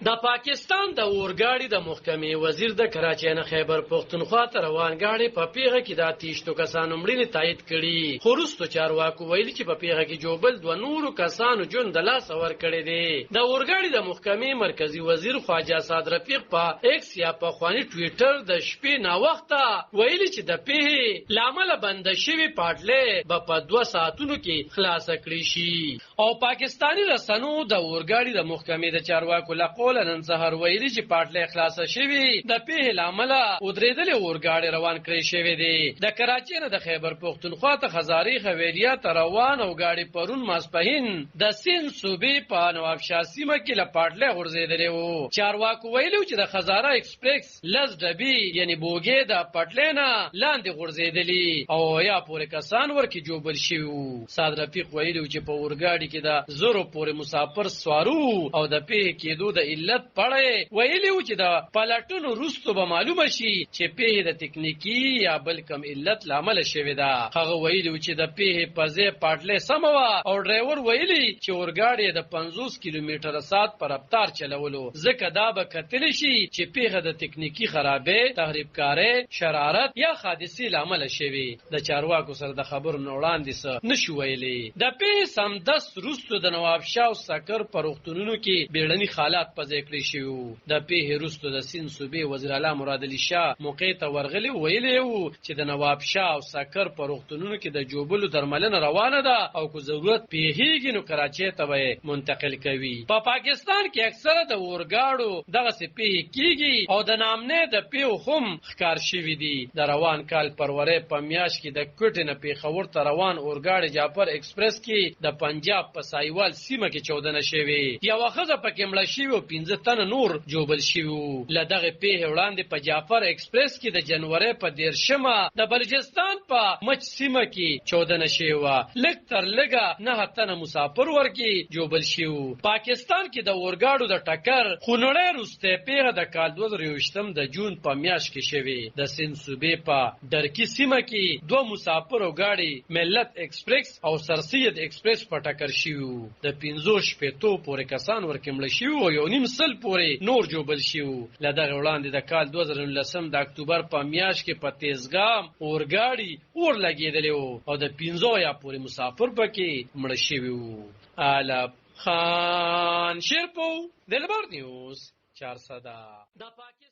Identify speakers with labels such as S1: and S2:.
S1: د پاکستان د اورګاړي د محکمې وزیر د کراچۍ نه خیبر پښتونخوا ته روان ګاډي په پیغه کې د اتیشتو کسانو مړینې تایید کړي. خو وروستو چارواکو ویلي چې په پیغه کې جوبل دوه نورو کسانو ژوند د لاسه ورکړی دی. د اورګاړي د محکمې مرکزی وزیر خواجه اسد رفیق په ایکس یا پخواني ټویټر د شپې ناوخته ویلي چې د پیغې له امله بنده شوې پاټلۍ به په 2 ساعتونو کې خلاصه کړي شي. او پاکستاني رسنو د اورګاړي د محکمې د چارواکو لقول نن سهار ویلي چې پاټلۍ خلاصه شوې د پیغې له امله ودرېدلې اورګاډي روان کړی شوی دی. د کراچۍ نه د خیبر پښتونخوا ته خزاري خویریا ته روان او ګاډي پرون ماسپښین د سین صوبې په نوابشاه سیمه کې له پاټلۍ غورځېدلې وو. چارواکو ویلو چې د خزاره ایکسپریس لس ډبې یعنی بوګې د پاټلۍ نه لاندې غورځېدلې او یا پورې کسان ورکې جوبل شوي وو. سعد رفیق ویلو چې په اورګاډي کې د زرو پورې مسافر سوارو او د پیغې کېدو د علت پړې ویلي و چې د پلټونو وروسته به معلومه شي چې پیغې د تکنیکی یا بل کم علت له امله شوې ده. هغه ویلي و چې د پیغې په ځای پاټلۍ سمه وه او ډرایور ویلي چې اورګاډي د 50 کیلومتره ساعت په رفتار چلولو ځکه دا به کتلی شي چې پیغه د تکنیکی خرابې، تخریبکارۍ، شرارت یا حادثې له امله شوې. د چارواکو سره د خبرو نه وړاندې څه نشو ویلي. د پیغې سمدست وروسته د نوابشاه او سکر په روغتونونو کې بیړني حالات په ځای کړی شوي وو. د پیغې وروسته د سیند صوبې وزیر اعلی مراد علي شاه موقع ته ورغلي ویلي وو چې د نوابشاه او سکر په روغتونونو کې د جوبلو درملنه روانه ده او که ضرورت پیښیږي نو کراچۍ ته به منتقل کوي. په پاکستان کې اکثره د اورګاړو دغسې پیښې کیږي او د نامنې د پیښو هم ښکار شوي دي. د روان کال فروری په میاشت کې د کوټې نه پېښور ته روان اورګاډي جعفر ایکسپریس کې د پنجاب په سایوال سیمه کې چاودنه شوې. یوه ښځه پکې مړه شوې او 15 تنه نور جوبل شوي وو. له دغې پیښې وړاندې په جعفر ایکسپریس کې د جنورۍ په 13مه د بلوچستان په مچ سیمه کې چاودنه شوې وه. لږ تر لږه 9 تنه مسافر ورکې جوبل شوي وو. پاکستان کې د اورګاډو د ټکر خونړۍ وروستۍ پیښه د کال 2023 د جون په میاشت کې شوې. د سیند صوبې په درکي سیمه کې 2 مسافرو ګاډي ملت ایکسپریس او سرسید ایکسپریس په ټکر شوي وو. د 15 پورې کسان ورکې مړه شوي او 1.5 پورې نور جوبل شوي. له دغه وړاندې د کال 2019 د اکتوبر په میاشت کې په تیزګام اورګاډي اور لګېدلی وو او د 15 یا پورې مسافر پکې مړه شوي وو. علب خان شیرپو دلبر نیوز 400